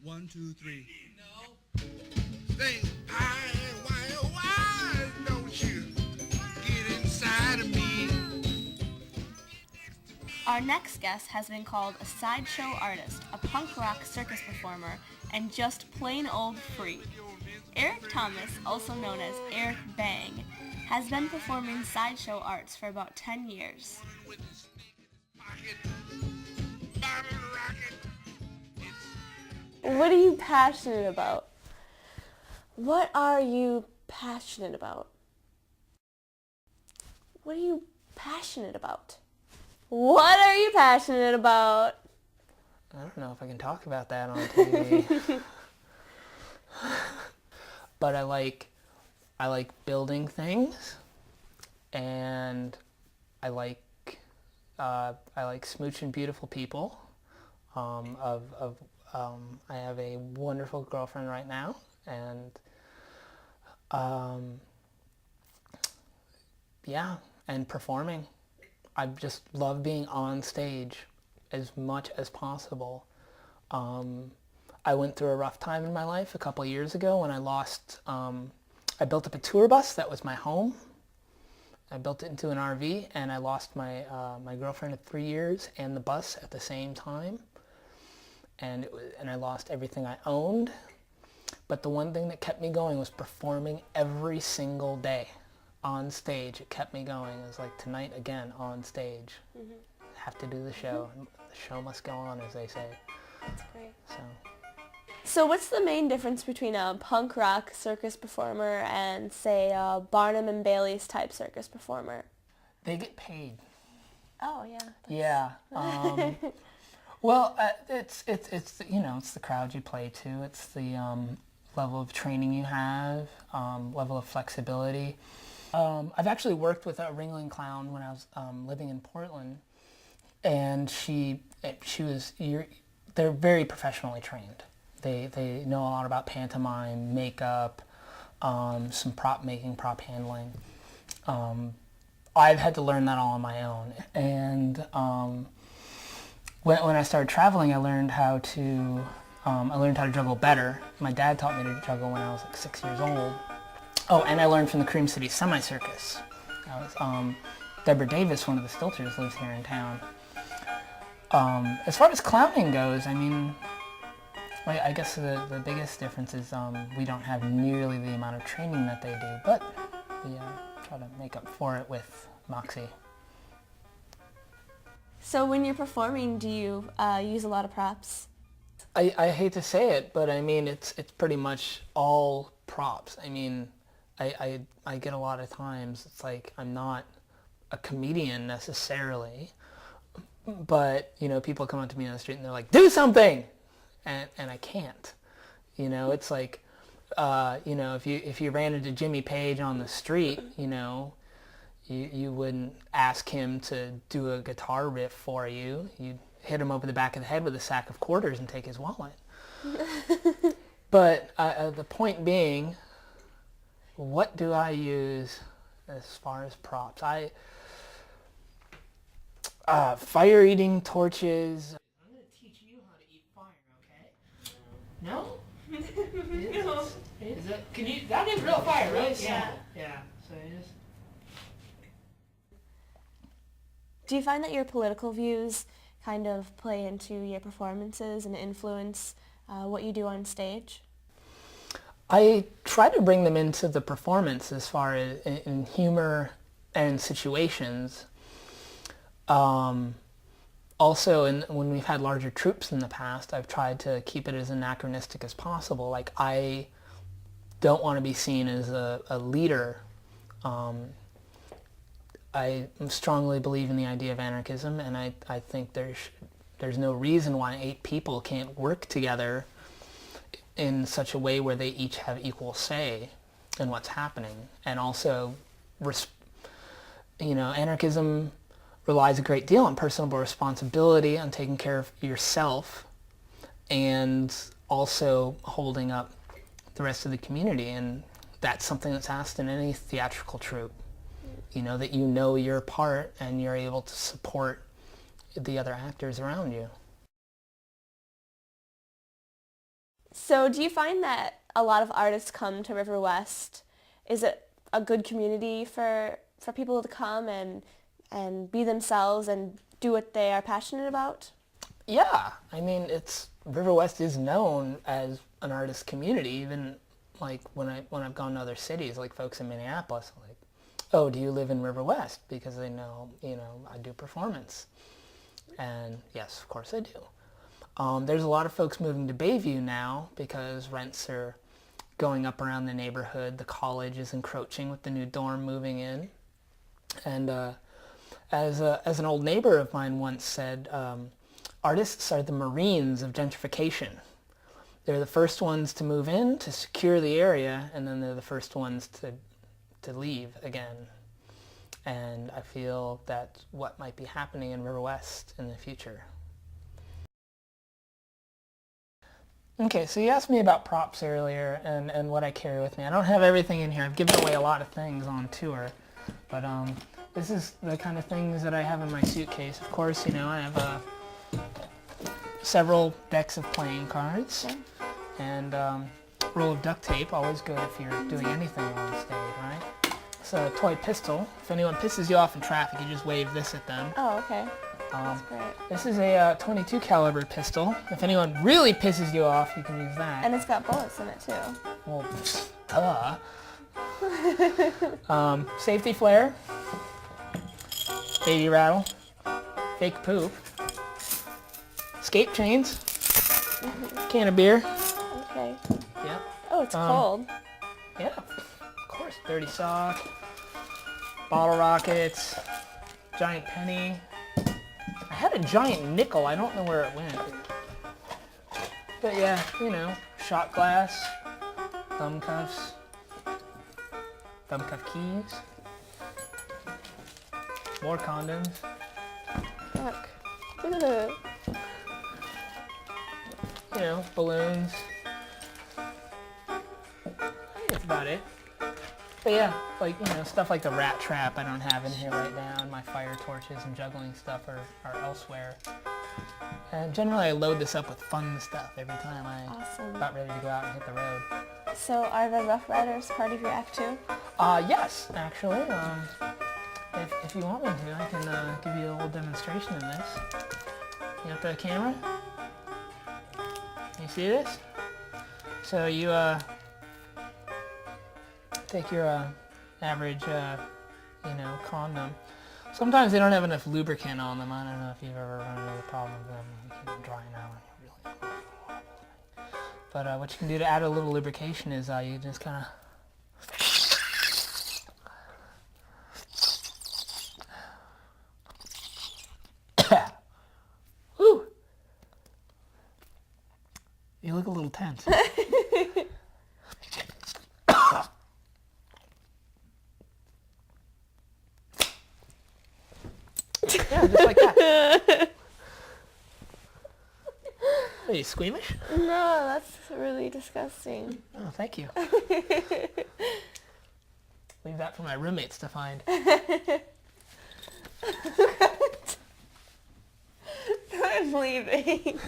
One, two, three. No. Sing, why don't you get inside of me? Our next guest has been called a sideshow artist, a punk rock circus performer, and just plain old freak. Erik Thomas, also known as Erik Bang, has been performing sideshow arts for about 10 years. What are you passionate about? What are you passionate about? What are you passionate about? What are you passionate about? I don't know if I can talk about that on TV. But I like building things, and I like smooching beautiful people. I have a wonderful girlfriend right now, and yeah, and performing. I just love being on stage as much as possible. I went through a rough time in my life a couple of years ago when I built up a tour bus that was my home. I built it into an RV, and I lost my girlfriend of 3 years and the bus at the same time. And I lost everything I owned. But the one thing that kept me going was performing every single day on stage. It kept me going. It was like tonight again on stage. Mm-hmm. Have to do the show. Mm-hmm. The show must go on, as they say. That's great. So what's the main difference between a punk rock circus performer and, say, a Barnum and Bailey's type circus performer? They get paid. Oh, yeah. Yeah. Well, it's the crowd you play to. It's the level of training you have, level of flexibility. I've actually worked with a Ringling Clown when I was living in Portland, and they're very professionally trained. They know a lot about pantomime, makeup, some prop making, prop handling. I've had to learn that all on my own, and when I started traveling, I learned how to juggle better. My dad taught me to juggle when I was like 6 years old. Oh, and I learned from the Cream City Semi-Circus. Deborah Davis, one of the Stilters, lives here in town. As far as clowning goes, I mean, I guess the biggest difference is we don't have nearly the amount of training that they do, but we try to make up for it with moxie. So when you're performing, do you use a lot of props? I hate to say it, but I mean, it's pretty much all props. I mean, I get a lot of times, it's like I'm not a comedian necessarily, but, people come up to me on the street and they're like, do something! And I can't. It's like, if you ran into Jimmy Page on the street, you wouldn't ask him to do a guitar riff for you. You'd hit him over the back of the head with a sack of quarters and take his wallet. But the point being, what do I use as far as props? Fire-eating torches. I'm going to teach you how to eat fire, okay? No? No. Is it? That is real fire, right? Yeah. Yeah. So you just... Do you find that your political views kind of play into your performances and influence what you do on stage? I try to bring them into the performance as far as in humor and situations. Also, when we've had larger troops in the past, I've tried to keep it as anachronistic as possible. Like, I don't want to be seen as a leader. I strongly believe in the idea of anarchism, and I think there's no reason why 8 people can't work together in such a way where they each have equal say in what's happening. And also, anarchism relies a great deal on personal responsibility, on taking care of yourself, and also holding up the rest of the community. And that's something that's asked in any theatrical troupe. That you know your part and you're able to support the other actors around you. So do you find that a lot of artists come to River West? Is it a good community for people to come and be themselves and do what they are passionate about? Yeah, I mean, River West is known as an artist community. Even like when I've gone to other cities, like folks in Minneapolis, are like, oh, do you live in River West? Because they know, I do performance. And yes, of course I do. There's a lot of folks moving to Bayview now because rents are going up around the neighborhood. The college is encroaching with the new dorm moving in. And as an old neighbor of mine once said, artists are the Marines of gentrification. They're the first ones to move in, to secure the area, and then they're the first ones to leave again. And I feel that's what might be happening in River West in the future. Okay, so you asked me about props earlier and what I carry with me. I don't have everything in here. I've given away a lot of things on tour, but this is the kind of things that I have in my suitcase. Of course, I have several decks of playing cards and a roll of duct tape, always good if you're doing anything on stage, right? It's a toy pistol. If anyone pisses you off in traffic, you just wave this at them. Oh, okay. That's great. This is a .22 caliber pistol. If anyone really pisses you off, you can use that. And it's got bullets in it too. Well, safety flare, baby rattle, fake poop, skate chains, can of beer. Okay. Yeah. Oh, it's cold. Yeah, of course. Dirty sock, bottle rockets, giant penny. I had a giant nickel. I don't know where it went. But yeah, shot glass, thumb cuffs, thumb cuff keys, more condoms. Fuck. Balloons. I think that's about it. But yeah, stuff like the rat trap I don't have in here right now, and my fire torches and juggling stuff are elsewhere. And generally I load this up with fun stuff every time I'm about ready to go out and hit the road. So are the Rough Riders part of your act too? Yes, actually. If you want me to, I can give you a little demonstration of this. You got the camera? You see this? So you take your average condom. Sometimes they don't have enough lubricant on them. I don't know if you've ever run into the problem with them. You keep them drying out and you're really. But what you can do to add a little lubrication is you just kind of Woo! You look a little tense. Yeah, just like that. Are you squeamish? No, that's really disgusting. Oh, thank you. Leave that for my roommates to find. I'm leaving.